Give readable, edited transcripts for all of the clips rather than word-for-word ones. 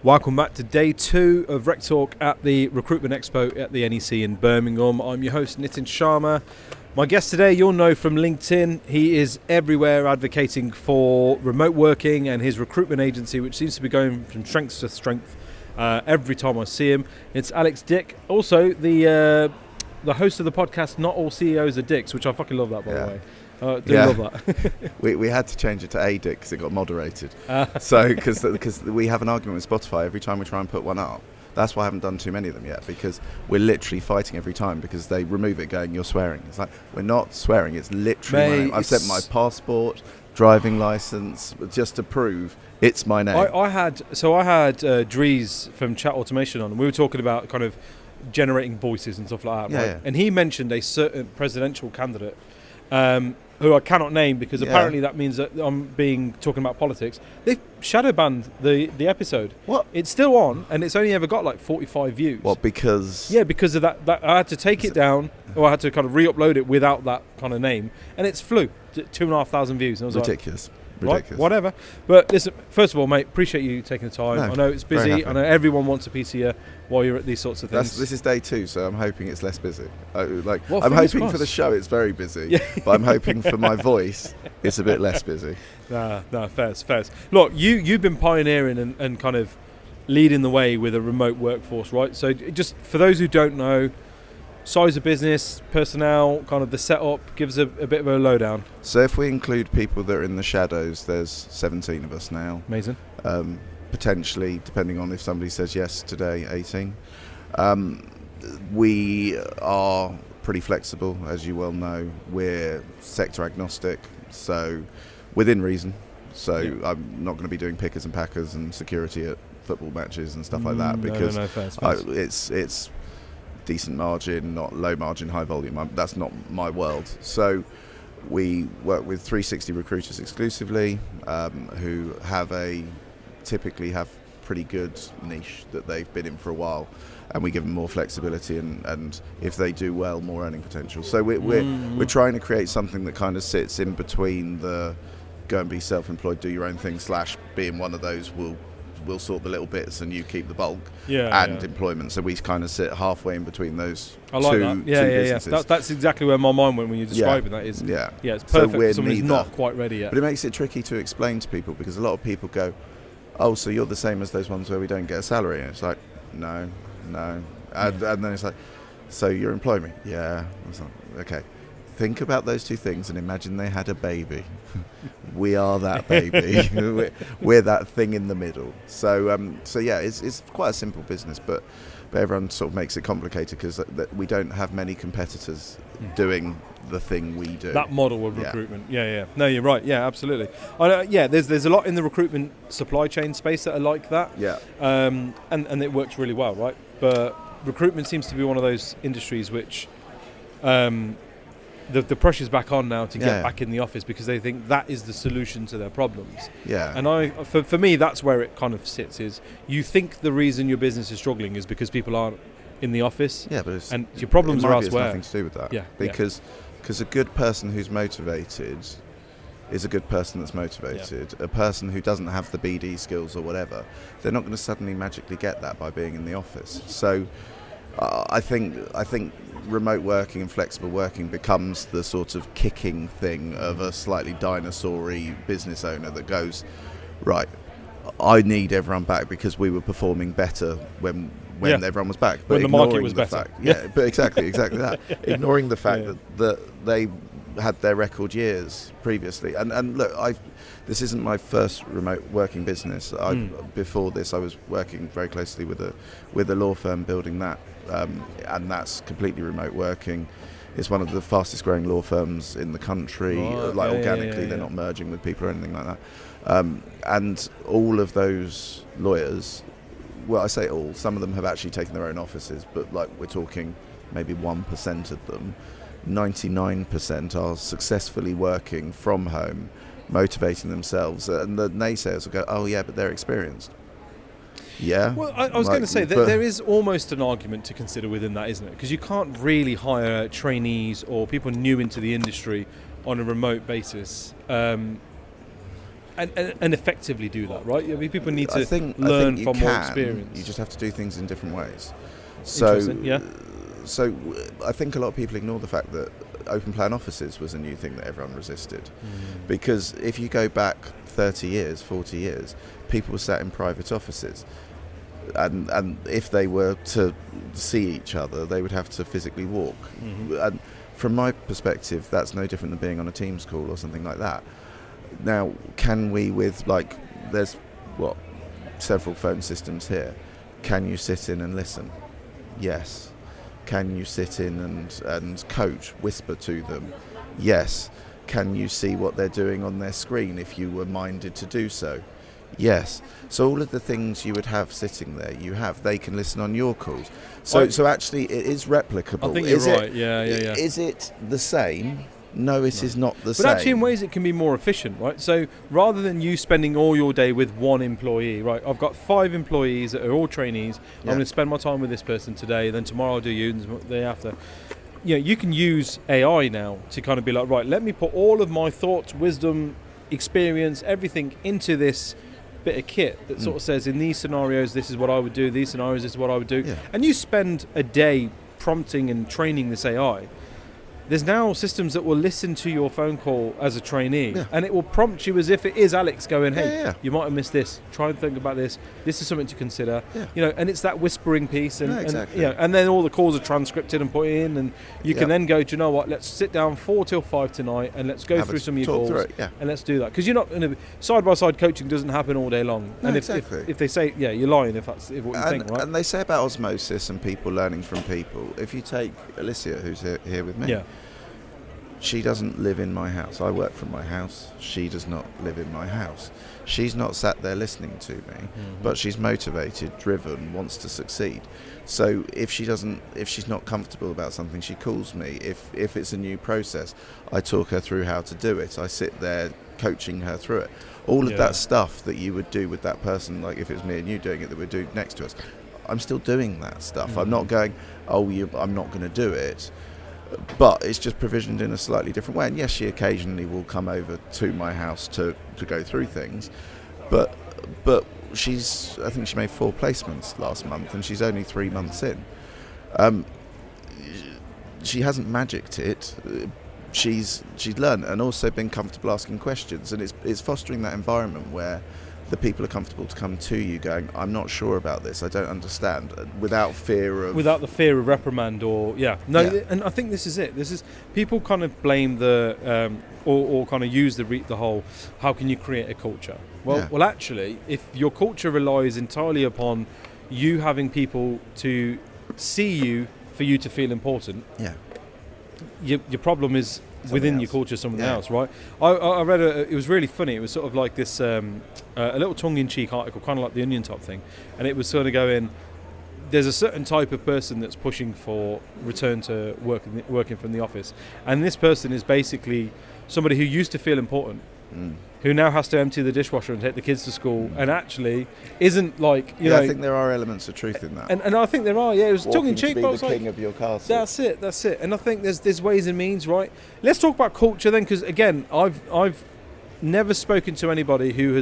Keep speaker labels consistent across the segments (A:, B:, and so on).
A: Welcome back to day 2 of RecTalk at the Recruitment Expo at the NEC in Birmingham. I'm your host, Nitin Sharma. My guest today, you'll know from LinkedIn. He is everywhere advocating for remote working and his recruitment agency, which seems to be going from strength to strength every time I see him. It's Alex Dick. Also, the host of the podcast, Not All CEOs Are Dicks, which I fucking love that, by the way. Love that.
B: we had to change it to A Dick because it got moderated. So because we have an argument with Spotify every time we try and put one up. That's why I haven't done too many of them yet, because we're literally fighting every time because they remove it going, you're swearing. It's like, we're not swearing, it's literally my name. I've sent my passport, driving license, just to prove it's my name.
A: I had Dries from Chat Automation on, and we were talking about kind of generating voices and stuff like that, right? Yeah. And he mentioned a certain presidential candidate who I cannot name because apparently that means that I'm talking about politics. They've shadow banned the episode.
B: What?
A: It's still on, and it's only ever got like 45 views.
B: What, because?
A: Yeah, because of that I had to take it down, or I had to kind of re-upload it without that kind of name, and it's flew 2,500 views. And I was
B: ridiculous.
A: Like,
B: ridiculous.
A: Right, whatever. But listen, first of all, mate, appreciate you taking the time.
B: No,
A: I know it's busy. I know everyone wants a piece of you while you're at these sorts of things.
B: This is day 2, so I'm hoping it's less busy. I'm hoping
A: crossed.
B: for the show it's very busy, but I'm hoping for my voice it's a bit less busy.
A: Nah, fair. Look, you've been pioneering and kind of leading the way with a remote workforce, right? So just for those who don't know, size of business, personnel, kind of the setup, give us a bit of a lowdown.
B: So if we include people that are in the shadows, there's 17 of us now.
A: Amazing.
B: Potentially, depending on if somebody says yes today, 18. We are pretty flexible, as you well know. We're sector agnostic, so within reason. So I'm not going to be doing pickers and packers and security at football matches and stuff like that, because it's decent margin, not low margin, high volume. That's not my world. So we work with 360 recruiters exclusively, who typically have pretty good niche that they've been in for a while, and we give them more flexibility and if they do well, more earning potential. So we're trying to create something that kind of sits in between the go and be self-employed, do your own thing / being one of those we'll sort the little bits and you keep the bulk and employment. So we kind of sit halfway in between those two businesses.
A: That's exactly where my mind went when you described it. That is, it's perfect for someone who's not quite ready yet.
B: But it makes it tricky to explain to people because a lot of people go, oh, so you're the same as those ones where we don't get a salary. And it's like, no. And then it's like, so you employ me? Yeah. It's like, okay. Think about those two things and imagine they had a baby. We are that baby. we're that thing in the middle. So it's quite a simple business, but everyone sort of makes it complicated because we don't have many competitors doing the thing we do.
A: That model of recruitment. Yeah. No, you're right. Yeah, absolutely. There's a lot in the recruitment supply chain space that are like that.
B: Yeah.
A: And it works really well, right? But recruitment seems to be one of those industries which the pressure's back on now to get back in the office because they think that is the solution to their problems.
B: Yeah.
A: And for me, that's where it kind of sits, is you think the reason your business is struggling is because people aren't in the office.
B: Yeah, but
A: your problems are elsewhere.
B: It's nothing to do with that. Yeah. Because a good person who's motivated is a good person that's motivated. A person who doesn't have the BD skills or whatever, they're not going to suddenly magically get that by being in the office. So I think remote working and flexible working becomes the sort of kicking thing of a slightly dinosaur-y business owner that goes, right, I need everyone back because we were performing better when everyone was back.
A: But when the market was better.
B: But exactly that. Ignoring the fact that they had their record years previously. And look, this isn't my first remote working business. Before this, I was working very closely with a law firm building that, and that's completely remote working. It's one of the fastest growing law firms in the country. Organically, they're not merging with people or anything like that. And all of those lawyers, well, I say all, some of them have actually taken their own offices, but like we're talking maybe 1% of them. 99% are successfully working from home, motivating themselves, and the naysayers will go, oh yeah, but they're experienced. Yeah.
A: Well, I was going to say that there is almost an argument to consider within that, isn't it? Because you can't really hire trainees or people new into the industry on a remote basis. and effectively do that, right? I mean, people need to
B: I think you
A: from more
B: can.
A: experience.
B: You just have to do things in different ways.
A: Interesting, yeah.
B: So I think a lot of people ignore the fact that open plan offices was a new thing that everyone resisted. Because if you go back 30 years, 40 years, people were sat in private offices. And if they were to see each other, they would have to physically walk. And from my perspective, that's no different than being on a Teams call or something like that. Now, can we there's several phone systems here. Can you sit in and listen? Yes. Can you sit in and coach, whisper to them? Yes. Can you see what they're doing on their screen if you were minded to do so? Yes. So all of the things you would have sitting there, they can listen on your calls. So actually it is replicable.
A: I think you're right. Yeah.
B: Is it the same? No, it is not the same.
A: But actually in ways it can be more efficient, right? So rather than you spending all your day with one employee, right? I've got 5 employees that are all trainees. I'm going to spend my time with this person today, then tomorrow I'll do you, and the day after. You can use AI now to kind of be like, right, let me put all of my thoughts, wisdom, experience, everything into this bit of kit that sort of says, in these scenarios, this is what I would do, these scenarios, this is what I would do. Yeah. And you spend a day prompting and training this AI. There's now systems that will listen to your phone call as a trainee, and it will prompt you as if it is Alex going, hey, you might have missed this. Try and think about this. This is something to consider. Yeah. And it's that whispering piece, and then all the calls are transcripted and put in, and you can then go, do you know what? Let's sit down 4 till 5 tonight, and let's go through some of your calls, and let's do that. Because you're not going to side by side coaching doesn't happen all day long.
B: No,
A: and
B: if
A: they say, you're lying if that's what you think, right?
B: And they say about osmosis and people learning from people. If you take Alicia, who's here with me. Yeah. She doesn't live in my house. I work from my house. She does not live in my house. She's not sat there listening to me, but she's motivated, driven, wants to succeed. So if she's not comfortable about something, she calls me. If it's a new process, I talk her through how to do it. I sit there coaching her through it. All of that stuff that you would do with that person, like if it was me and you doing it, that we're doing next to us, I'm still doing that stuff. I'm not going, I'm not going to do it. But it's just provisioned in a slightly different way. And yes, she occasionally will come over to my house to go through things. But I think she made 4 placements last month, and she's only 3 months in. She hasn't magicked it. She's learned and also been comfortable asking questions. And it's fostering that environment where the people are comfortable to come to you going, I'm not sure about this, I don't understand, without the fear of
A: reprimand and I think this is it. This is, people kind of blame or kind of use the whole, how can you create a culture? Well, actually, if your culture relies entirely upon you having people to see you for you to feel important, your problem is within your culture, something else, right? I read it was really funny. It was sort of like this a little tongue-in-cheek article, kind of like the Onion top thing, and it was sort of going, there's a certain type of person that's pushing for return to working from the office, and this person is basically somebody who used to feel important, who now has to empty the dishwasher and take the kids to school, and actually isn't like, you know.
B: I think there are elements of truth in that.
A: And I think there are, it was tongue-in-cheek, but I was
B: the king of your castle.
A: That's it. And I think there's ways and means, right? Let's talk about culture then, because again, I've never spoken to anybody who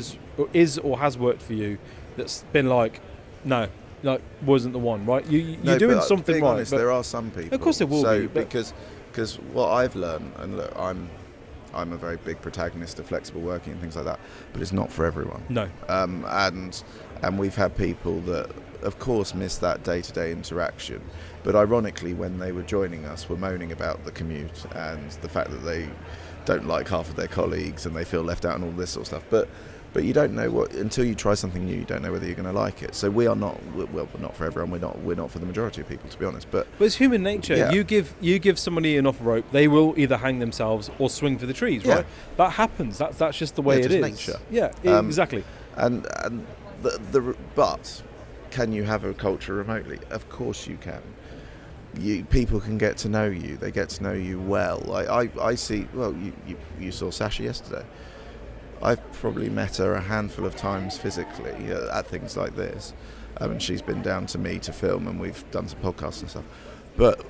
A: is or has worked for you that's been like, no, like wasn't the one, right? You're doing something
B: being
A: right.
B: Honest, there are some people.
A: Of course there will be.
B: Because what I've learned, and look, I'm a very big protagonist of flexible working and things like that, but it's not for everyone.
A: No.
B: And we've had people that, of course, miss that day-to-day interaction, but ironically, when they were joining us, were moaning about the commute and the fact that they don't like half of their colleagues and they feel left out and all this sort of stuff. But you don't know until you try something new, you don't know whether you're going to like it. So we are not, we're not for everyone. We're not for the majority of people, to be honest. But
A: it's human nature. Yeah. You give somebody enough rope, they will either hang themselves or swing for the trees, right? That happens. That's just the way it is.
B: Nature.
A: Yeah, exactly.
B: But can you have a culture remotely? Of course you can. People can get to know you. They get to know you well. I see. Well, you saw Sasha yesterday. I've probably met her a handful of times physically at things like this, and she's been down to me to film, and we've done some podcasts and stuff. But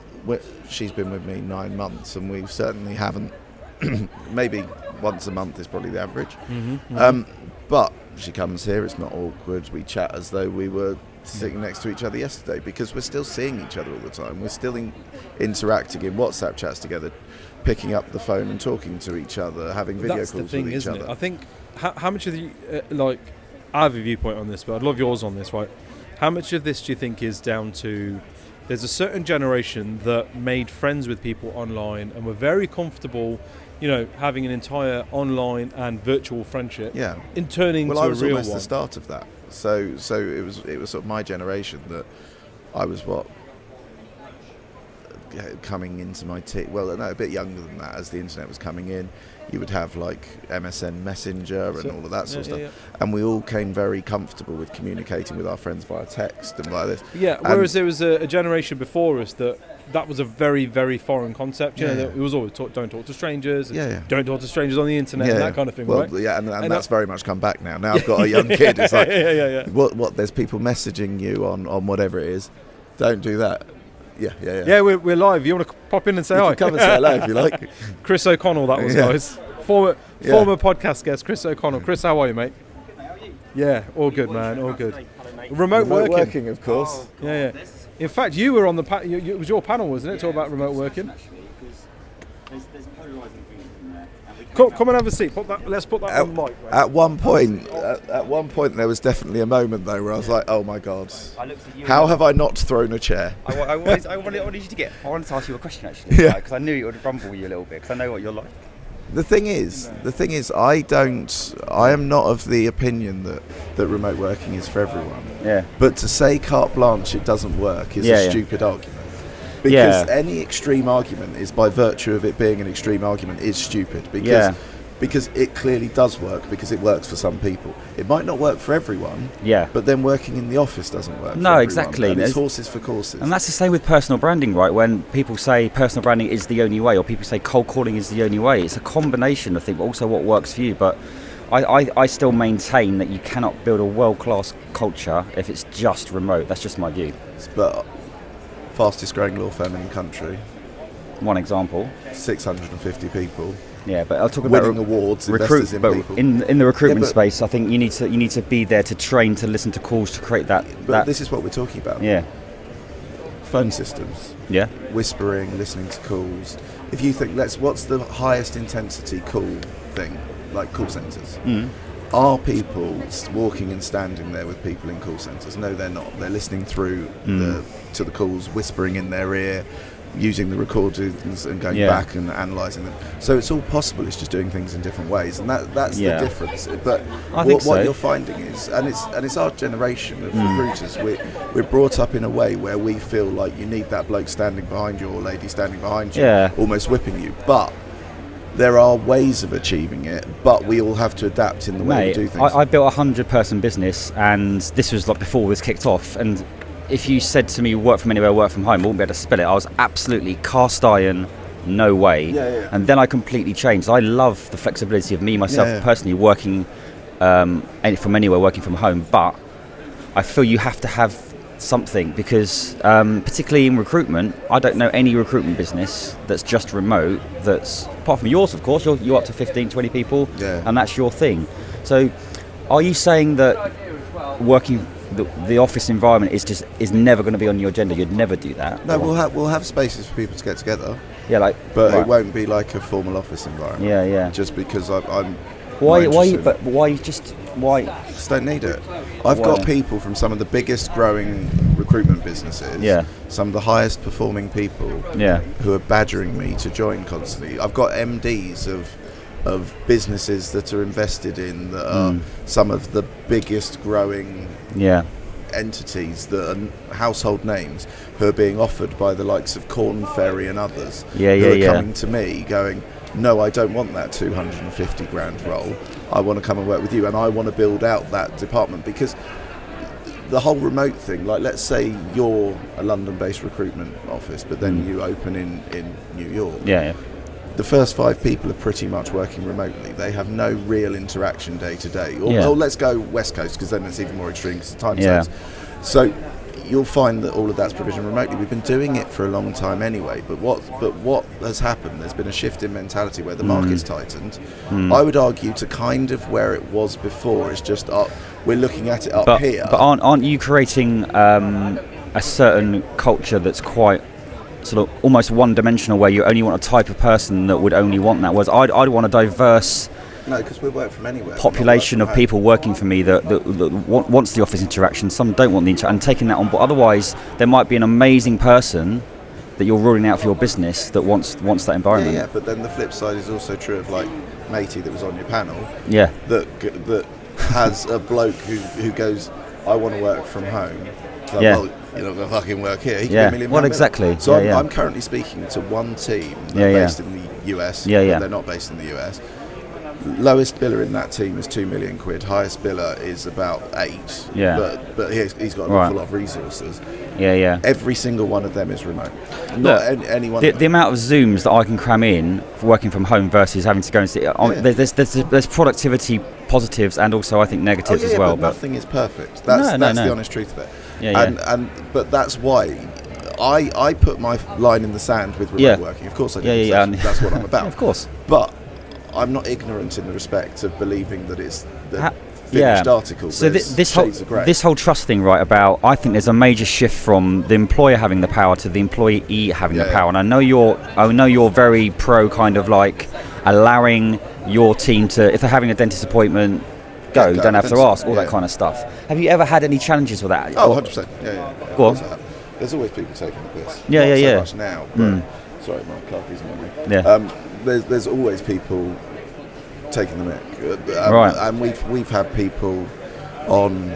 B: she's been with me 9 months, and we certainly haven't maybe once a month is probably the average.
A: Mm-hmm.
B: But she comes here, it's not awkward, we chat as though we were sitting next to each other yesterday, because we're still seeing each other all the time. We're still interacting in WhatsApp chats together, picking up the phone and talking to each other, having video
A: That's
B: calls
A: the thing,
B: with each
A: isn't
B: other.
A: it? I think how much of the I have a viewpoint on this, but I'd love yours on this, right? How much of this do you think is down to there's a certain generation that made friends with people online and were very comfortable, having an entire online and virtual friendship, in turning to a real one?
B: Well, I was almost the start of that. So it was sort of my generation that I was coming into my a bit younger than that. As the internet was coming in, you would have like MSN Messenger and all of that sort of stuff. And we all came very comfortable with communicating with our friends via text and via this.
A: Yeah, whereas there was a generation before us that was a very, very foreign concept. It was always don't talk to strangers, don't talk to strangers on the internet, and that kind of thing, right?
B: Yeah, and that's very much come back now. Now I've got a young kid, it's like, what, there's people messaging you on whatever it is, don't do that. Yeah,
A: we're live. You want to pop in and say hi?
B: You can come and say hello if you like.
A: Chris O'Connell, that was, guys. Former podcast guest, Chris O'Connell. Chris, how are you, mate? Yeah, all good, man, all good. Remote
B: working, of course.
A: Yeah. In fact, you were on the it was your panel, wasn't it? Talk about remote working. Come and have a seat. Let's put that on the mic. Right?
B: At one point, there was definitely a moment though where I was like, "Oh my god, how have I not thrown a chair?"
C: I wanted you to get. I wanted to ask you a question actually, because I knew it would rumble you a little bit, because I know what you're like.
B: The thing is, I am not of the opinion that remote working is for everyone.
C: Yeah.
B: But to say carte blanche it doesn't work is a stupid argument. Because any extreme argument is, by virtue of it being an extreme argument, is stupid. Because it clearly does work, because it works for some people. It might not work for everyone.
C: Yeah.
B: But then working in the office doesn't work.
C: No,
B: for
C: exactly.
B: And it's horses for courses.
C: And that's the same with personal branding, right? When people say personal branding is the only way, or people say cold calling is the only way, it's a combination of things, but also what works for you. But I still maintain that you cannot build a world-class culture if it's just remote. That's just my view.
B: But fastest growing law firm in the country.
C: One example.
B: 650 people.
C: Yeah, but I'll talk about
B: winning awards, investors in people.
C: In the recruitment space, I think you need to be there to train, to listen to calls, to create that.
B: But this is what we're talking about.
C: Yeah.
B: Phone systems.
C: Yeah.
B: Whispering, listening to calls. If you think, what's the highest intensity call thing, like call centres? Are people walking and standing there with people in call centres? No, they're not. They're listening through to the calls, whispering in their ear, using the recordings and going back and analysing them. So it's all possible. It's just doing things in different ways, and that's the difference. But what you're finding is, and it's our generation of recruiters. We're brought up in a way where we feel like you need that bloke standing behind you or lady standing behind you, almost whipping you. But there are ways of achieving it, but we all have to adapt in the way we do things.
C: I built a 100-person business, and this was like before this kicked off, and if you said to me work from anywhere, work from home, I wouldn't be able to spell it. I was absolutely cast iron, no way. And then I completely changed. I love the flexibility of me, myself, personally working from anywhere, working from home, but I feel you have to have something, because particularly in recruitment, I don't know any recruitment business that's just remote, that's, apart from yours of course, you're up to 15, 20 people, and that's your thing. So are you saying that working the office environment is never going to be on your agenda? You'd never do that?
B: No, we'll have spaces for people to get together.
C: But
B: it won't be like a formal office environment. Just because I'm
C: why just
B: don't need it. I've got people from some of the biggest growing recruitment businesses, some of the highest performing people who are badgering me to join constantly. I've got MDs of businesses that are invested in, that are some of the biggest growing entities, that are household names, who are being offered by the likes of Corn Ferry and others, who are coming to me going, no, I don't want that 250 grand role, I want to come and work with you, and I want to build out that department. Because the whole remote thing, like let's say you're a London-based recruitment office, but then you open in New York. The first 5 people are pretty much working remotely. They have no real interaction day to day. Or let's go West Coast, because then it's even more extreme because the time zones. So you'll find that all of that's provisioned remotely. We've been doing it for a long time anyway, but what has happened, there's been a shift in mentality where the market's tightened. I would argue to kind of where it was before. It's just we're looking at it up here.
C: But aren't you creating a certain culture that's quite sort of almost one-dimensional, where you only want a type of person that would only want that? Whereas I'd want a diverse...
B: No, because we work from anywhere.
C: Population of people working for me that wants the office interaction. Some don't want the interaction, and taking that on board. Otherwise, there might be an amazing person that you're ruling out for your business that wants that environment.
B: Yeah, but then the flip side is also true of like Matey that was on your panel.
C: Yeah.
B: That has a bloke who goes, I want to work from home. Like,
C: yeah.
B: Well, you're not going to fucking work here. He
C: Yeah.
B: £1 million
C: Well, exactly.
B: So
C: yeah,
B: I'm currently speaking to one team based in the US.
C: Yeah, yeah.
B: But they're not based in the US. Lowest biller in that team is £2 million. Highest biller is about 8.
C: Yeah.
B: But he's got an awful lot of resources.
C: Yeah, yeah.
B: Every single one of them is remote.
C: Look,
B: Not anyone.
C: The amount of Zooms that I can cram in for working from home versus having to go and see. There's productivity positives and also I think negatives as well.
B: But nothing is perfect. That's the honest truth of it.
C: Yeah,
B: but that's why I put my line in the sand with remote working. Of course I do. That's what I'm about.
C: Of course.
B: But I'm not ignorant in the respect of believing that it's the finished article.
C: So this whole trust thing, right? About I think there's a major shift from the employer having the power to the employee having the power. And I know you're very pro kind of like allowing your team to, if they're having a dentist appointment, go, don't have to ask, all that kind of stuff. Have you ever had any challenges with that?
B: Oh, 100%. Yeah.
C: Go on.
B: There's always people taking the piss.
C: Yeah.
B: Not so much now, but sorry, my car keys on me.
C: Yeah.
B: There's always people taking the mick,
C: right?
B: And we've had people on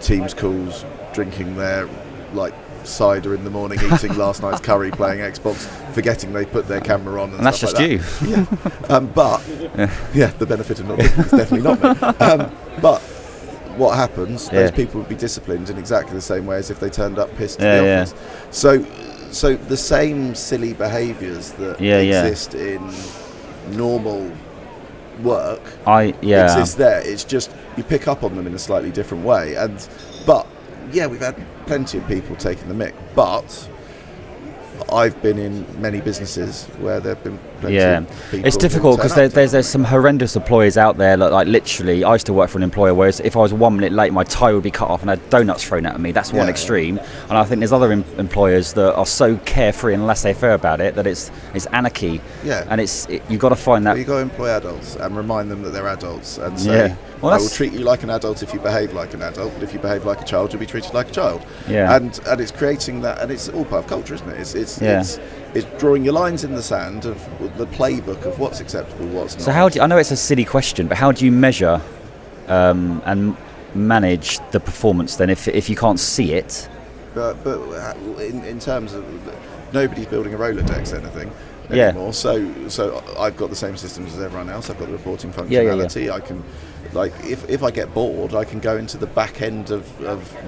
B: Teams calls drinking their like cider in the morning, eating last night's curry, playing Xbox, forgetting they put their camera on, and
C: that's
B: stuff
C: just
B: like
C: you.
B: But the benefit of not drinking is definitely not me. But what happens? Those people would be disciplined in exactly the same way as if they turned up pissed to the office. So the same silly behaviours that exist in normal work exist there. It's just you pick up on them in a slightly different way. But we've had plenty of people taking the mick. But I've been in many businesses where there have been plenty of people.
C: It's difficult because there's some horrendous employers out there. Like literally, I used to work for an employer where if I was 1 minute late, my tie would be cut off and I had donuts thrown at me. That's one extreme. And I think there's other employers that are so carefree and laissez-faire about it that it's anarchy. Yeah. And you've got to find that.
B: Well, you've got to employ adults and remind them that they're adults and say, I will treat you like an adult if you behave like an adult, but if you behave like a child, you'll be treated like a child. Yeah. And it's creating that, and it's all part of culture, isn't it? It's drawing your lines in the sand of the playbook of what's acceptable, what's not.
C: So I know it's a silly question, but how do you measure and manage the performance then if you can't see it?
B: But in terms of nobody's building a Rolodex anything anymore. So I've got the same systems as everyone else. I've got the reporting functionality. I can. Like if I get bored, I can go into the back end of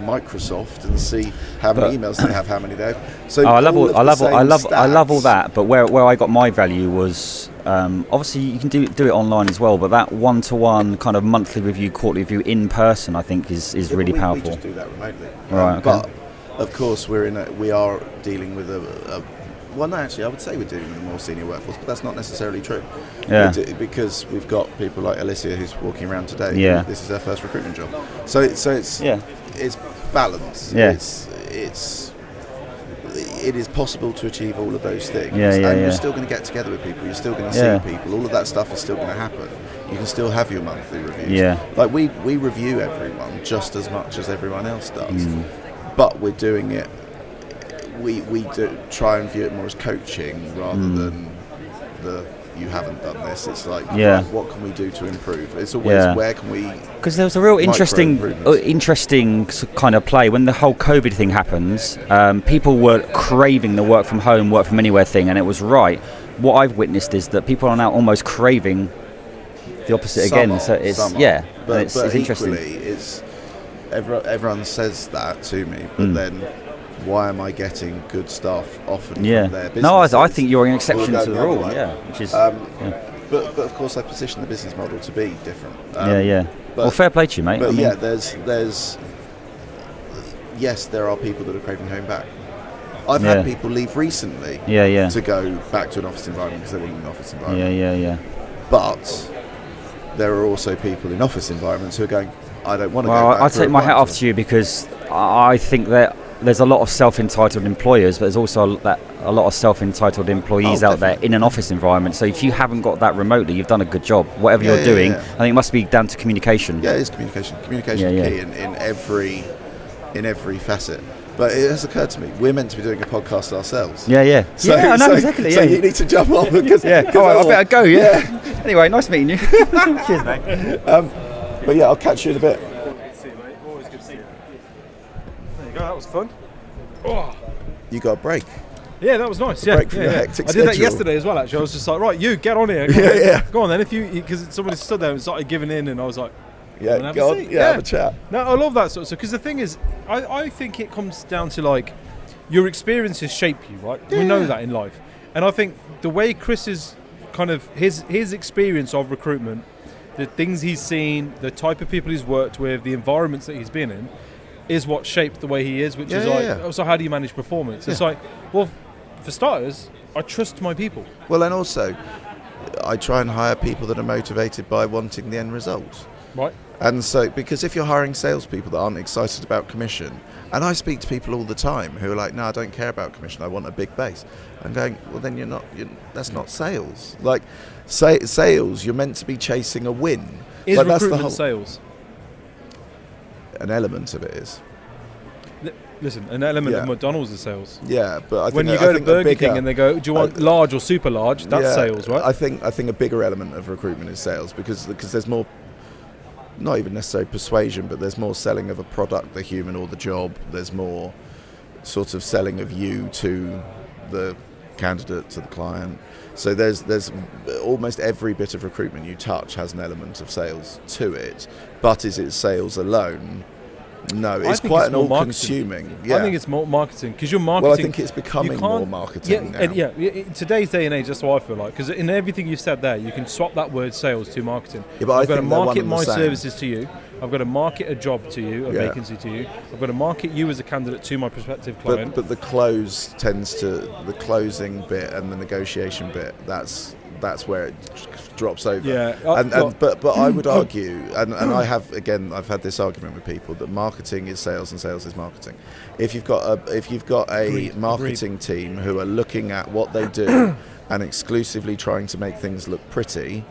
B: Microsoft and see how many emails they have, how many they have. So I love
C: all that. But where I got my value was obviously you can do it online as well. But that one-to-one kind of monthly review, quarterly review in person, I think is really powerful.
B: We just do that remotely,
C: right? Okay.
B: But of course we are dealing with well, no, actually, I would say we're dealing with a more senior workforce, but that's not necessarily true. Yeah. Because we've got people like Alicia who's walking around today. Yeah. This is her first recruitment job. So it's balance. Yeah. It is possible to achieve all of those things. And you're still going to get together with people. You're still going to see people. All of that stuff is still going to happen. You can still have your monthly reviews. Yeah. Like we review everyone just as much as everyone else does, but we're doing it. We do try and view it more as coaching rather than you haven't done this. It's like what can we do to improve? It's always where can we? Because there was a real interesting
C: kind of play when the whole COVID thing happens. People were craving the work from home, work from anywhere thing, and it was right. What I've witnessed is that people are now almost craving the opposite again. So it's
B: but
C: it's interesting.
B: It's everyone says that to me, but then. Why am I getting good staff often from their business?
C: No, I think you're an exception to the rule. Which is.
B: But of course, I position the business model to be different.
C: Well, fair play to you, mate.
B: But there's yes, there are people that are craving home back. I've had people leave recently to go back to an office environment because they want an office environment. But there are also people in office environments who are going, I don't want to go back.
C: I take my hat off to you, because I think that there's a lot of self-entitled employers, but there's also a lot of self-entitled employees out there in an office environment. So if you haven't got that remotely, you've done a good job. Whatever you're doing, I think it must be down to communication.
B: Yeah, it is communication. Communication is key in every facet. But it has occurred to me, we're meant to be doing a podcast ourselves.
C: So, I know, exactly.
B: So you need to jump off. Because,
C: I better go, Anyway, nice meeting you. Cheers, mate.
B: But I'll catch you in a bit.
A: See you, mate. Always good to see you. There you go, that was fun. Oh.
B: You got a break.
A: Yeah, that was nice.
B: Break from your hectic schedule.
A: I did that yesterday as well, actually. I was just like, right, you, get on here. Go on then. Because somebody stood there and started giving in, and I was like,
B: go on, have a chat.
A: No, I love that sort of stuff, because the thing is, I think it comes down to, like, your experiences shape you, right? We know that in life. And I think the way Chris is kind of, his experience of recruitment, the things he's seen, the type of people he's worked with, the environments that he's been in, is what shaped the way he is, which is like, so how do you manage performance? It's like, well, for starters, I trust my people.
B: Well, and also, I try and hire people that are motivated by wanting the end result.
A: Right.
B: And so, because if you're hiring salespeople that aren't excited about commission, and I speak to people all the time who are like, no, I don't care about commission, I want a big base. I'm going, well, then that's not sales. Like, sales, you're meant to be chasing a win.
A: Is
B: like,
A: recruitment sales?
B: An element of it is.
A: Listen, an element of McDonald's is sales.
B: Yeah, but I think
A: when you go to Burger King and they go, do you want large or super large? That's sales, right?
B: I think a bigger element of recruitment is sales, because there's more, not even necessarily persuasion, but there's more selling of a product, the human or the job. There's more sort of selling of you to the candidate, to the client. So there's almost every bit of recruitment you touch has an element of sales to it. But is it sales alone? No, it's quite an all-consuming. Yeah.
A: I think it's more marketing, because you're marketing.
B: Well, I think it's becoming more marketing now.
A: In today's day and age, that's what I feel like. Because in everything you've said there, you can swap that word sales to marketing.
B: Yeah, but
A: I've got to market my services to you. I've got to market a job to you, a vacancy to you. I've got to market you as a candidate to my prospective client.
B: But the closing bit and the negotiation bit, that's where it drops over.
A: Yeah.
B: But I would argue, and I've had this argument with people, that marketing is sales and sales is marketing. If you've got a marketing team who are looking at what they do and exclusively trying to make things look pretty,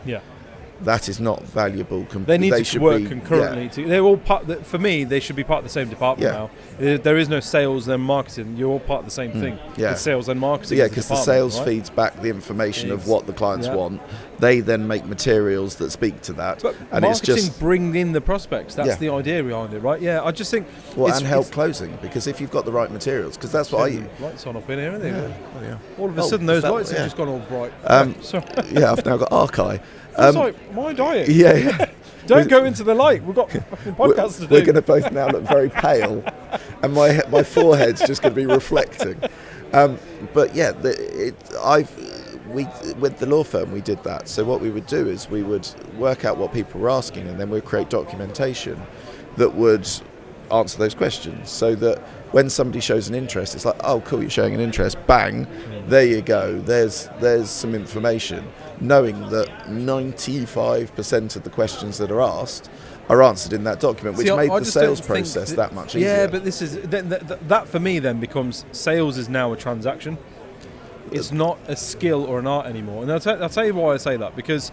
B: that is not valuable.
A: They need to work concurrently. They're all part. For me, they should be part of the same department now. There is no sales and marketing. You're all part of the same thing. It's sales and marketing.
B: Yeah, because the sales feeds back the information of what the clients want. They then make materials that speak to that.
A: But
B: and
A: marketing
B: it's just
A: bring in the prospects. That's the idea behind it, right? Yeah, I just think.
B: And help closing, because if you've got the right materials, because that's what I use.
A: Lights on up in here, aren't they? All of a sudden, those lights have just gone all bright.
B: I've now got archive.
A: It's like, my diet.
B: Yeah.
A: Don't go into the light. We've got fucking podcasts to do.
B: We're going to both now look very pale, and my forehead's just going to be reflecting. But yeah, with the law firm we did that. So what we would do is we would work out what people were asking, and then we'd create documentation that would answer those questions, so that when somebody shows an interest, it's like, oh cool, you're showing an interest, bang, there you go, there's some information, knowing that 95% of the questions that are asked are answered in that document, which made the sales process that much easier.
A: Yeah, but this is that for me then becomes, sales is now a transaction. It's not a skill or an art anymore. And I'll tell you why I say that, because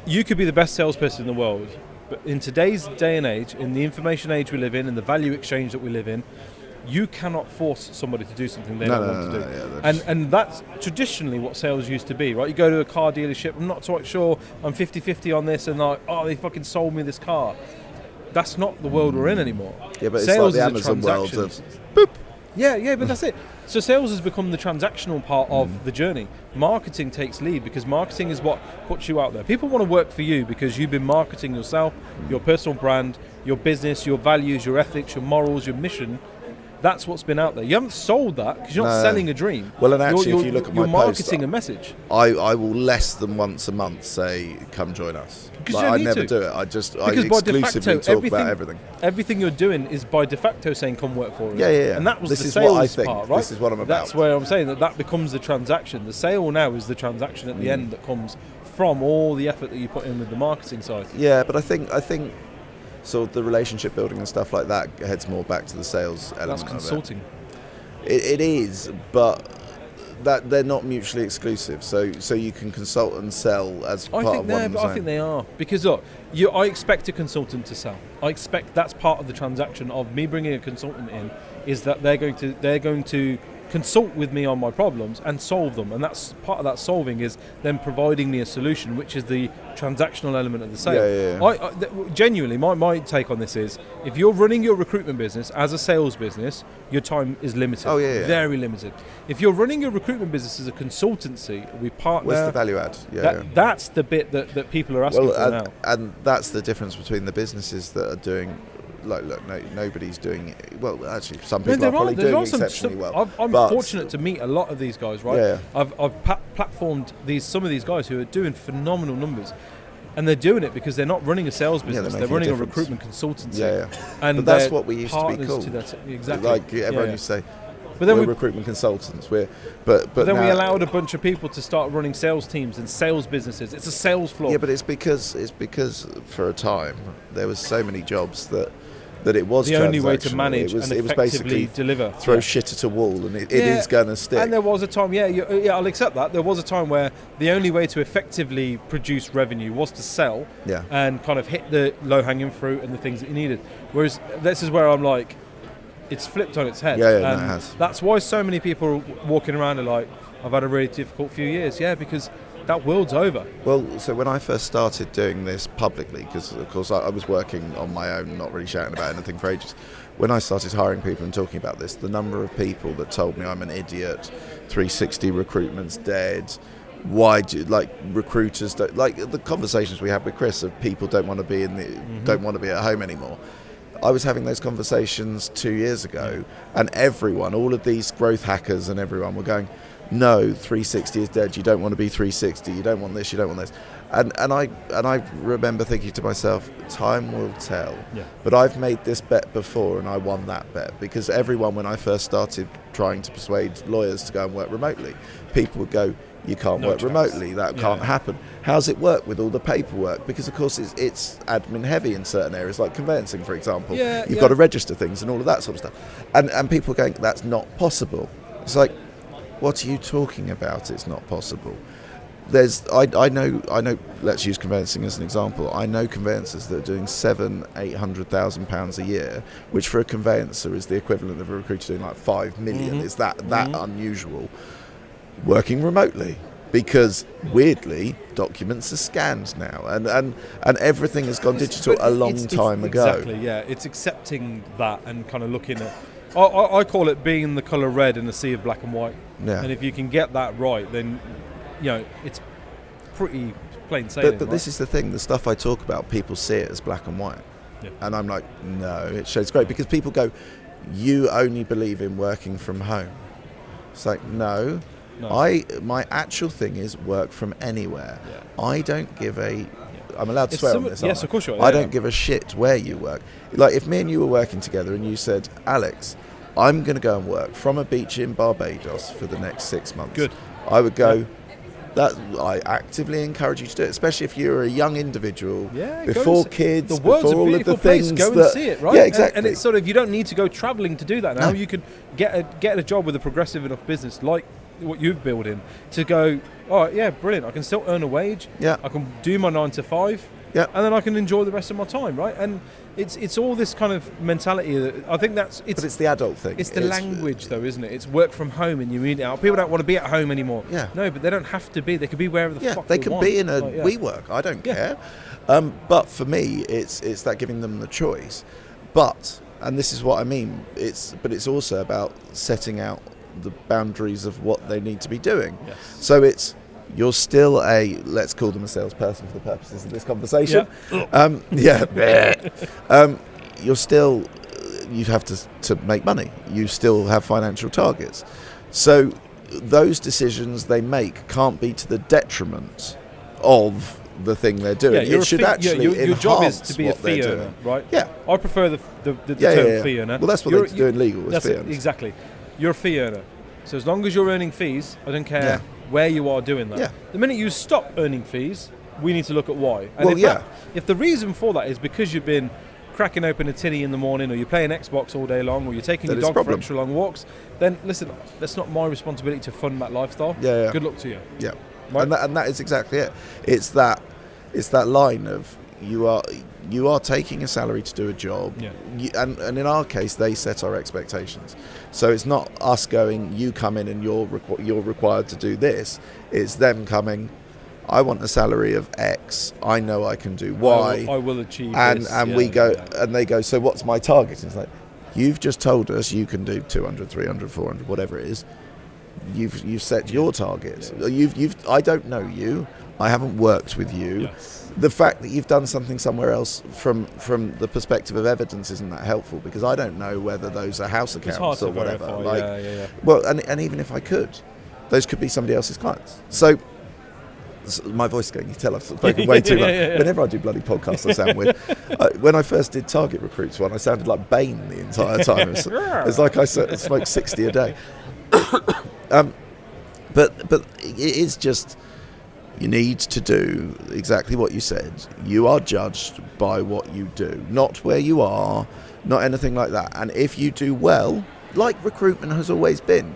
A: you could be the best salesperson in the world, but in today's day and age, in the information age we live in the value exchange that we live in, you cannot force somebody to do something they don't want to do. Yeah, and that's traditionally what sales used to be, right? You go to a car dealership, I'm not quite sure, I'm 50-50 on this, and like, oh, they fucking sold me this car. That's not the world we're in anymore.
B: Yeah, but
A: sales
B: it's like the Amazon world of
A: boop. Yeah, but that's it. So sales has become the transactional part of the journey. Marketing takes lead, because marketing is what puts you out there. People want to work for you because you've been marketing yourself, your personal brand, your business, your values, your ethics, your morals, your mission That's what's been out there. You haven't sold that because you're not
B: No.
A: selling a dream.
B: Well, and actually, if you look at my
A: you're
B: posts,
A: marketing a message.
B: I will less than once a month say, "Come join us."
A: Because
B: Like,
A: you don't
B: I
A: need
B: never
A: to.
B: do it. I
A: Because by de
B: exclusively
A: facto,
B: talk about everything.
A: Everything you're doing is by de facto saying, "Come work for us."
B: Yeah.
A: And that was
B: This
A: the
B: is
A: sales
B: what I think.
A: part, right?
B: This is what I'm about.
A: That's where I'm saying that becomes the transaction. The sale now is the transaction at the end that comes from all the effort that you put in with the marketing side.
B: Yeah, but I think sort of the relationship building and stuff like that heads more back to the sales element.
A: That's
B: of
A: consulting.
B: It is, but that they're not mutually exclusive. So you can consult and sell as part of one and the
A: I
B: same.
A: think they are, because look, I expect a consultant to sell. I expect that's part of the transaction of me bringing a consultant in, is that they're going to consult with me on my problems and solve them, and that's part of that solving is them providing me a solution, which is the transactional element of the sale.
B: Yeah.
A: Genuinely, my take on this is, if you're running your recruitment business as a sales business, your time is limited.
B: Oh, yeah.
A: Very limited. If you're running your recruitment business as a consultancy, we partner.
B: Where's the value add?
A: That's the bit that people are asking for now.
B: And that's the difference between the businesses that are doing. Look, nobody's doing it. Well, actually, some people are probably doing exceptionally well.
A: I'm fortunate to meet a lot of these guys, right?
B: Yeah.
A: I've platformed some of these guys who are doing phenomenal numbers, and they're doing it because they're not running a sales business; they're running a recruitment consultancy.
B: Yeah.
A: And
B: but that's what we used to be called.
A: Exactly.
B: Like everyone used to say.
A: But then
B: we're recruitment consultants. But
A: then
B: now,
A: we allowed a bunch of people to start running sales teams and sales businesses. It's a sales floor.
B: Yeah, but it's because for a time there was so many jobs that it was
A: the only way to
B: transactional.
A: manage
B: it was
A: and
B: basically
A: deliver.
B: Throw shit at a wall and it is going to stick.
A: And there was a time, I'll accept that. There was a time where the only way to effectively produce revenue was to sell and kind of hit the low-hanging fruit and the things that you needed. Whereas this is where I'm like, it's flipped on its head.
B: Yeah,
A: and
B: no, it has.
A: That's why so many people are walking around are like, I've had a really difficult few years. Yeah, because that world's over.
B: Well, so when I first started doing this publicly, because of course I was working on my own, not really shouting about anything for ages. When I started hiring people and talking about this, the number of people that told me I'm an idiot, 360 recruitment's dead, why do recruiters don't, like the conversations we had with Chris of people don't want to be don't want to be at home anymore. I was having those conversations 2 years ago, and everyone, all of these growth hackers and everyone were going, no, 360 is dead, you don't want to be 360, you don't want this, you don't want this. And I remember thinking to myself, time will tell.
A: Yeah.
B: But I've made this bet before and I won that bet, because everyone, when I first started trying to persuade lawyers to go and work remotely, people would go, you can't work remotely, that can't happen. How's it work with all the paperwork? Because of course it's admin heavy in certain areas, like conveyancing, for example. You've got to register things and all of that sort of stuff. And people are going, that's not possible. It's like, what are you talking about? It's not possible. I know. Let's use conveyancing as an example. I know conveyancers that are doing £700,000-800,000 a year, which for a conveyancer is the equivalent of a recruiter doing like 5 million. It's that unusual. Working remotely, because weirdly documents are scanned now, and everything has gone digital a long time ago.
A: Exactly. Yeah, it's accepting that and kind of looking at. I call it being the colour red in a sea of black and white.
B: Yeah.
A: And if you can get that right, then it's pretty plain sailing.
B: But this is the thing: the stuff I talk about, people see it as black and white, and I'm like, no, it shows great, because people go, you only believe in working from home. It's like, no. My actual thing is work from anywhere. I don't give a. I'm allowed to swear on this.
A: Yes, of course you are.
B: I don't give a shit where you work. Like if me and you were working together and you said, Alex, I'm going to go and work from a beach in Barbados for the next 6 months.
A: Good.
B: I would go. That I actively encourage you to do it, especially if you're a young individual, before kids,
A: the world's
B: before
A: a
B: all
A: beautiful
B: of the things
A: place. Go
B: that,
A: and see it, right?
B: Yeah, exactly.
A: And it's sort of, you don't need to go travelling to do that now. You could get a job with a progressive enough business like what you've built in to go, all right, yeah, brilliant. I can still earn a wage.
B: Yeah.
A: I can do my 9 to 5.
B: Yeah.
A: And then I can enjoy the rest of my time, right? And it's all this kind of mentality that I think but
B: it's the adult thing.
A: It's the language, though, isn't it? It's work from home, and you mean it out. People don't want to be at home anymore.
B: Yeah.
A: No, but they don't have to be. They could be wherever the fuck
B: they
A: they
B: can
A: want.
B: be in a
A: Like,
B: WeWork. I don't care. But for me, it's that giving them the choice. But, and this is what I mean. It's also about setting out the boundaries of what they need to be doing.
A: Yes.
B: So you're still let's call them a salesperson for the purposes of this conversation. You're still you have to make money. You still have financial targets. So those decisions they make can't be to the detriment of the thing they're doing.
A: Yeah,
B: it should actually
A: your job is
B: enhance
A: to be a
B: what they're
A: fee earner,
B: doing.
A: right?
B: Yeah.
A: I prefer the term fee earner.
B: Well, that's what they do in legal.
A: That's
B: fee
A: it,
B: earners.
A: exactly. You're a fee earner. So as long as you're earning fees, I don't care
B: Yeah.
A: where you are doing that.
B: Yeah.
A: The minute you stop earning fees, we need to look at why. And
B: Well,
A: if the reason for that is because you've been cracking open a tinny in the morning, or you're playing Xbox all day long, or you're taking
B: That
A: your
B: is a
A: dog for
B: problem.
A: extra long walks, then listen, that's not my responsibility to fund that lifestyle.
B: Yeah.
A: Good luck to you.
B: Yeah.
A: Right?
B: And that is exactly it. It's that line of you are taking a salary to do a job.
A: Yeah.
B: And in our case, they set our expectations. So it's not us going, you come in and you're required to do this. It's them coming, I want a salary of X. I know I can do Y.
A: I will achieve
B: and
A: this.
B: And we go, and they go, so what's my target? And it's like, you've just told us you can do 200, 300, 400, whatever it is. You've set your targets. I don't know you. I haven't worked with you.
A: Yes.
B: The fact that you've done something somewhere else from the perspective of evidence isn't that helpful, because I don't know whether those are house
A: It's hard
B: accounts
A: to
B: or whatever.
A: verify. Yeah.
B: Well, and even if I could, those could be somebody else's clients. So my voice is going, you tell I've spoken way too much.
A: Yeah.
B: Whenever I do bloody podcasts, I sound weird. When I first did Target Recruits one, I sounded like Bane the entire time. It's like I smoked 60 a day. But it is just, you need to do exactly what you said. You are judged by what you do, not where you are, not anything like that. And if you do well, like recruitment has always been,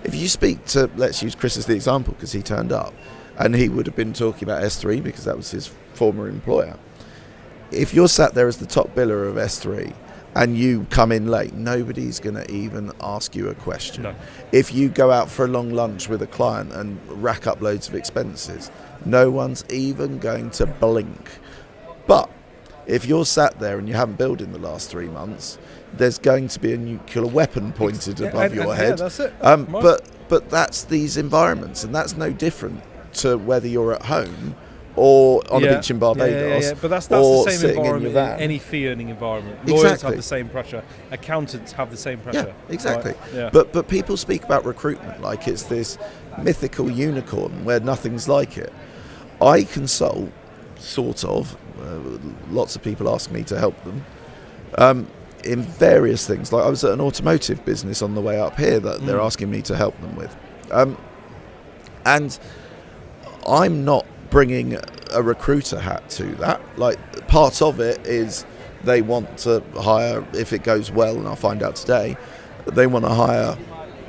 B: if you speak to, let's use Chris as the example because he turned up, and he would have been talking about S3 because that was his former employer. If you're sat there as the top biller of S3 and you come in late, nobody's going to even ask you a question.
A: No.
B: If you go out for a long lunch with a client and rack up loads of expenses, no one's even going to blink. But if you're sat there and you haven't billed in the last 3 months, there's going to be a nuclear weapon pointed above your head.
A: Yeah, that's it.
B: But that's these environments, and that's no different to whether you're at home or on a beach in Barbados.
A: Yeah. But that's
B: or
A: the same
B: sitting in your
A: environment
B: van.
A: in any fee-earning environment. Lawyers
B: Exactly.
A: have the same pressure. Accountants have the same pressure.
B: Yeah, exactly.
A: Right? Yeah.
B: But people speak about recruitment like it's this mythical unicorn where nothing's like it. I consult, sort of. Lots of people ask me to help them in various things. Like I was at an automotive business on the way up here that they're asking me to help them with. And I'm not bringing a recruiter hat to that. Like part of it is they want to hire, if it goes well, and I'll find out today, they want to hire,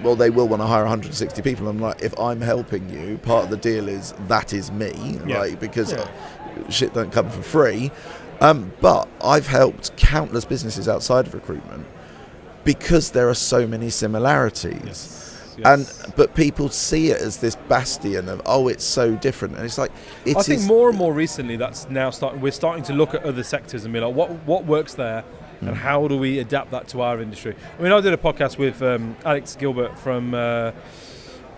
B: well, they will want to hire 160 people. I'm like, if I'm helping you, part of the deal is that is me, like, because shit don't come for free. But I've helped countless businesses outside of recruitment because there are so many similarities.
A: Yes.
B: But people see it as this bastion of, oh, it's so different, and it's like
A: I think more and more recently that's now we're starting to look at other sectors and be like, what works there, and how do we adapt that to our industry? I mean, I did a podcast with Alex Gilbert from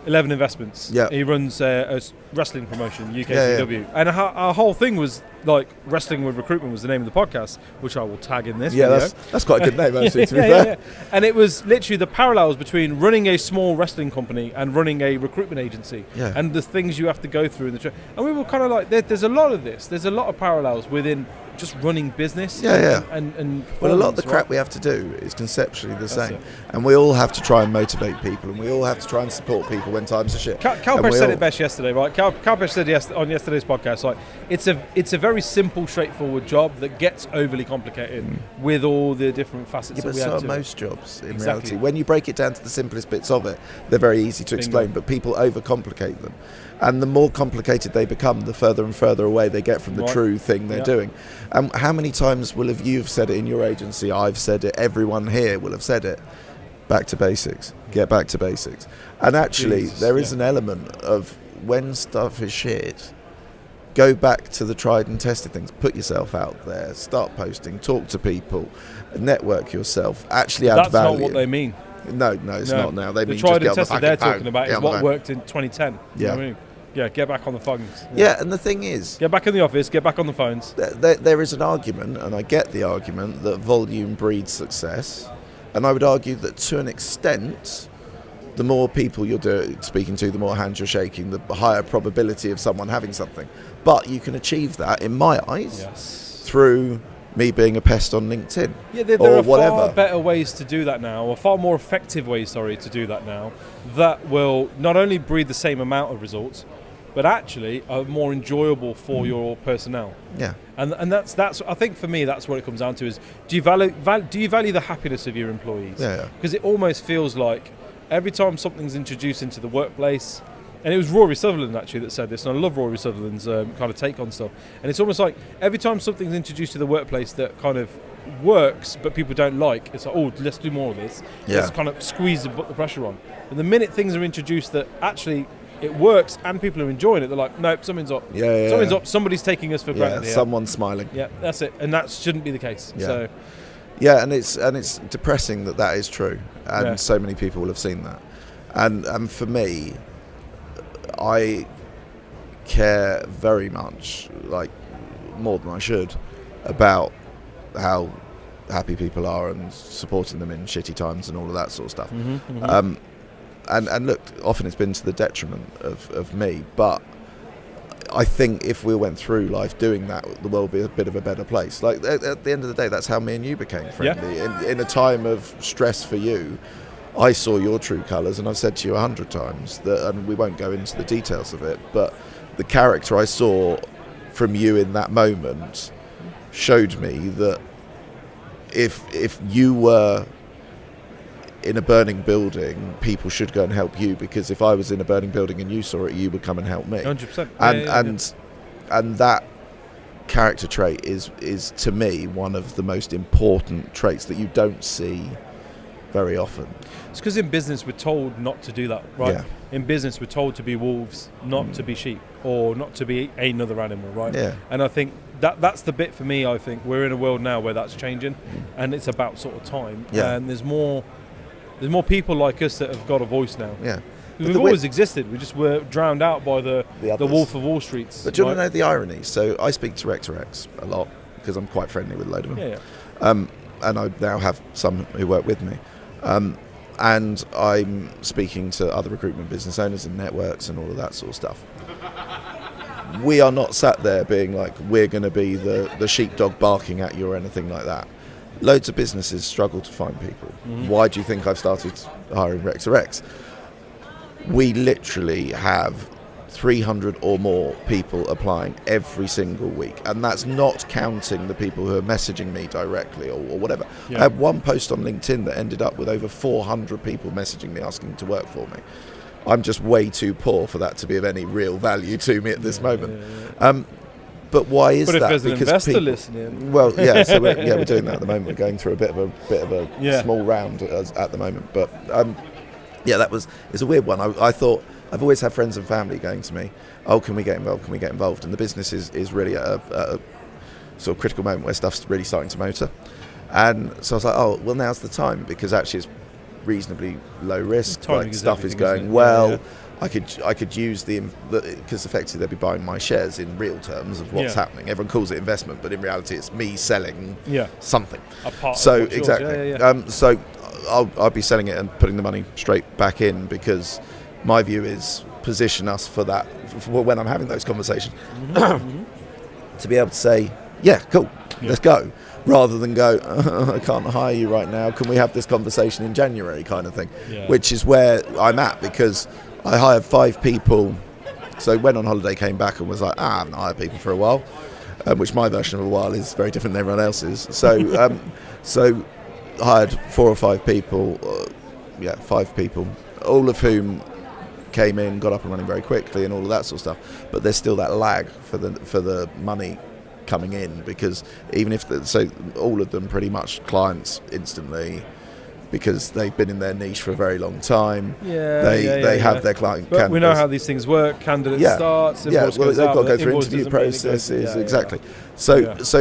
A: 11 Investments.
B: Yeah.
A: He runs a wrestling promotion, UKPW, and our whole thing was like Wrestling with Recruitment was the name of the podcast, which I will tag in this video.
B: That's quite a good name, actually, to be fair.
A: And it was literally the parallels between running a small wrestling company and running a recruitment agency, and the things you have to go through in the and we were kind of like, there's a lot of this. There's a lot of parallels within just running business. And
B: well, a lot of the crap we have to do is conceptually the same,
A: it.
B: and we all have to try and motivate people, and we all have to try and support people when times are shit.
A: Kalpesh said it best yesterday, right? Kalpesh said on yesterday's podcast, like it's a very simple, straightforward job that gets overly complicated with all the different facets.
B: But
A: that we
B: so
A: add
B: are
A: to
B: most jobs in
A: Exactly.
B: reality. When you break it down to the simplest bits of it, they're very easy to explain, but people overcomplicate them. And the more complicated they become, the further and further away they get from the true thing they're doing. And how many times will have you said it in your agency? I've said it. Everyone here will have said it. Back to basics. Get back to basics. And actually, there is an element of when stuff is shit, go back to the tried and tested things. Put yourself out there. Start posting. Talk to people. Network yourself. Actually add value.
A: That's not what they mean.
B: No, it's not now. They
A: the
B: mean
A: tried
B: just
A: and
B: get on the
A: tested they're
B: fucking
A: talking about
B: phone.
A: is what worked in 2010. You know what I mean? Yeah, get back on the phones.
B: Yeah, and the thing is,
A: get back in the office, get back on the phones.
B: There is an argument, and I get the argument, that volume breeds success. And I would argue that to an extent, the more people you're speaking to, the more hands you're shaking, the higher probability of someone having something. But you can achieve that, in my eyes, through me being a pest on LinkedIn.
A: Yeah, there are far better ways to do that now, or far more effective ways, to do that now, that will not only breed the same amount of results, but actually are more enjoyable for your personnel.
B: Yeah.
A: And that's I think for me that's what it comes down to is do you value the happiness of your employees?
B: Yeah.
A: Because it almost feels like every time something's introduced into the workplace, and it was Rory Sutherland actually that said this, and I love Rory Sutherland's kind of take on stuff, and it's almost like every time something's introduced to the workplace that kind of works but people don't like, it's like, oh, let's do more of this. Let's kind of squeeze the pressure on. And the minute things are introduced that actually it works and people are enjoying it, they're like, nope, something's up. Something's up. Somebody's taking us for granted here.
B: Someone's smiling.
A: Yeah, that's it. And that shouldn't be the case.
B: Yeah.
A: So,
B: yeah, and it's depressing that is true, and so many people will have seen that. And for me, I care very much, like more than I should, about how happy people are and supporting them in shitty times and all of that sort of stuff. And look, often it's been to the detriment of me, but I think if we went through life doing that, the world would be a bit of a better place. Like at the end of the day, that's how me and you became friendly. Yeah. In a time of stress for you, I saw your true colours, and I've said to you 100 times that, and we won't go into the details of it, but the character I saw from you in that moment showed me that if you were in a burning building, people should go and help you, because if I was in a burning building and you saw it, you would come and help me.
A: 100%.
B: And that character trait is to me one of the most important traits that you don't see very often.
A: It's because in business we're told not to do that, right?
B: Yeah.
A: In business we're told to be wolves, not to be sheep, or not to be another animal, right?
B: Yeah.
A: And I think that's the bit for me. I think we're in a world now where that's changing, and it's about sort of time.
B: Yeah.
A: And there's more people like us that have got a voice now.
B: Yeah.
A: We've always existed. We just were drowned out by the Wolf of Wall Streets.
B: But do you want to know the irony? So I speak to RecTalk a lot because I'm quite friendly with a load of them.
A: Yeah.
B: And I now have some who work with me. And I'm speaking to other recruitment business owners and networks and all of that sort of stuff. We are not sat there being like, we're going to be the sheepdog barking at you or anything like that. Loads of businesses struggle to find people. Why do you think I've started hiring RecTalk? We literally have 300 or more people applying every single week, and that's not counting the people who are messaging me directly or whatever. I had one post on LinkedIn that ended up with over 400 people messaging me asking to work for me. I'm just way too poor for that to be of any real value to me at this moment. But why is that?
A: But if there's an investor listening,
B: well, so we're doing that at the moment. We're going through a bit of a small round at the moment. But it's a weird one. I thought, I've always had friends and family going to me, oh, can we get involved? Can we get involved? And the business is really at a sort of critical moment where stuff's really starting to motor. And so I was like, oh, well, now's the time, because actually it's reasonably low risk. Like stuff is going well. Yeah. I could use because effectively they'll be buying my shares in real terms of what's happening. Everyone calls it investment, but in reality it's me selling something.
A: A part
B: so
A: of
B: exactly.
A: Yours.
B: So I'll be selling it and putting the money straight back in, because my view is position us for that for when I'm having those conversations to be able to say, yeah, cool, let's go, rather than go, I can't hire you right now, can we have this conversation in January kind of thing, which is where I'm at, because I hired 5 people. So went on holiday, came back and was like, I haven't hired people for a while, which my version of a while is very different than everyone else's. So so hired 4 or 5 people, 5 people, all of whom came in, got up and running very quickly and all of that sort of stuff. But there's still that lag for the money coming in, because even if so all of them pretty much clients instantly, because they've been in their niche for a very long time. They have their client.
A: But we know how these things work. Candidate starts.
B: They've got to go through interview processes. Exactly. So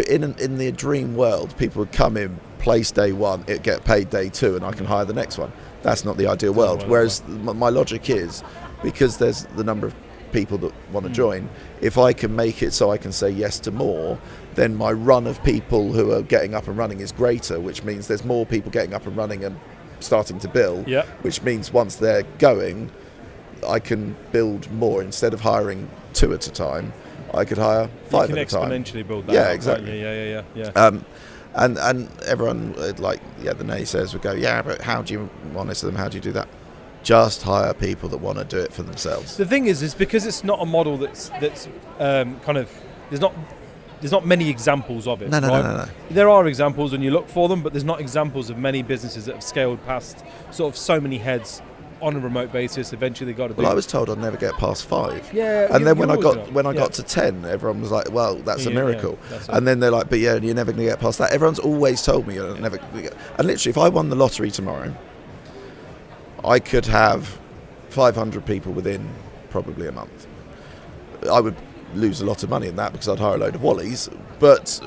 B: in the dream world, people would come in, place day 1, it get paid day 2, and I can hire the next one. That's not the ideal world. Whereas my logic is, because there's the number of people that want to join, if I can make it so I can say yes to more, then my run of people who are getting up and running is greater, which means there's more people getting up and running and starting to build, which means once they're going, I can build more. Instead of hiring 2 at a time, I could hire 5 at a time.
A: You can exponentially build that.
B: Yeah, exactly.
A: Yeah.
B: And everyone, the naysayers would go, yeah, but how do you monitor them? How do you do that? Just hire people that want to do it for themselves.
A: The thing is because it's not a model that's kind of, there's not many examples of it.
B: No.
A: There are examples when you look for them, but there's not examples of many businesses that have scaled past sort of so many heads on a remote basis. Eventually they got to do.
B: Well, I was told I'd never get past 5.
A: Yeah.
B: And then when I got to 10, everyone was like, well, that's a miracle. And then they're like, but yeah, you're never going to get past that. Everyone's always told me you're never going to get. And literally, if I won the lottery tomorrow, I could have 500 people within probably a month. I would lose a lot of money in that because I'd hire a load of wallies, but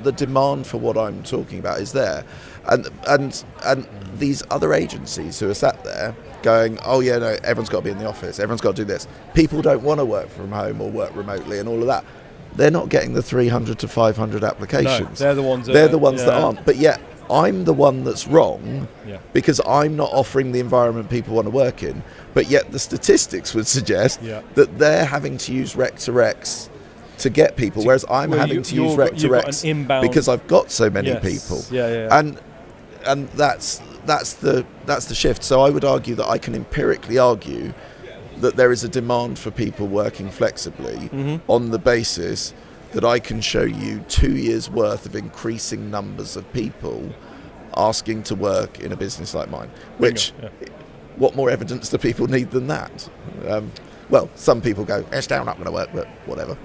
B: the demand for what I'm talking about is there, and these other agencies who are sat there going, oh yeah, no, everyone's got to be in the office, everyone's got to do this. People don't want to work from home or work remotely and all of that. They're not getting the 300 to 500 applications.
A: No, they're the ones.
B: That aren't. But yet I'm the one that's wrong because I'm not offering the environment people want to work in. But yet the statistics would suggest that they're having to use rec to recs to get people, whereas I'm having to use rec to recs because I've got so many people. And that's the shift. So I would argue that I can empirically argue that there is a demand for people working flexibly on the basis that I can show you 2 years worth of increasing numbers of people asking to work in a business like mine. Which, what more evidence do people need than that? Well, some people go, it's still not going to work, but whatever.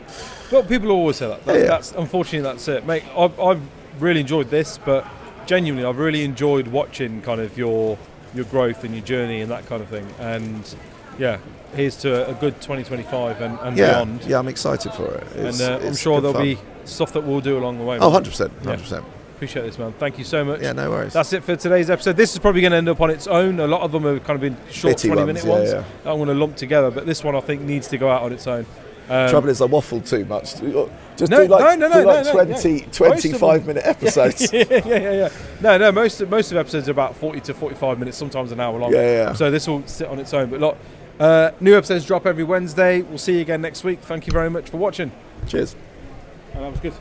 A: Well, people always say that. That's unfortunately, that's it. Mate, I've really enjoyed this, but genuinely, I've really enjoyed watching kind of your growth and your journey and that kind of thing. And here's to a good 2025 and beyond. Yeah,
B: I'm excited for it.
A: I'm sure there'll be stuff that we'll do along the way.
B: Oh, 100%.
A: Appreciate this, man. Thank you so much.
B: Yeah, no worries.
A: That's it for today's episode. This is probably going to end up on its own. A lot of them have kind of been short 20-minute ones.
B: Yeah.
A: I'm going to lump together, but this one I think needs to go out on its own.
B: Trouble is I waffled too much. Just
A: do
B: 25-minute episodes.
A: No, most of episodes are about 40 to 45 minutes, sometimes an hour long. So this will sit on its own. But new episodes drop every Wednesday. We'll see you again next week. Thank you very much for watching.
B: Cheers.
A: That was good.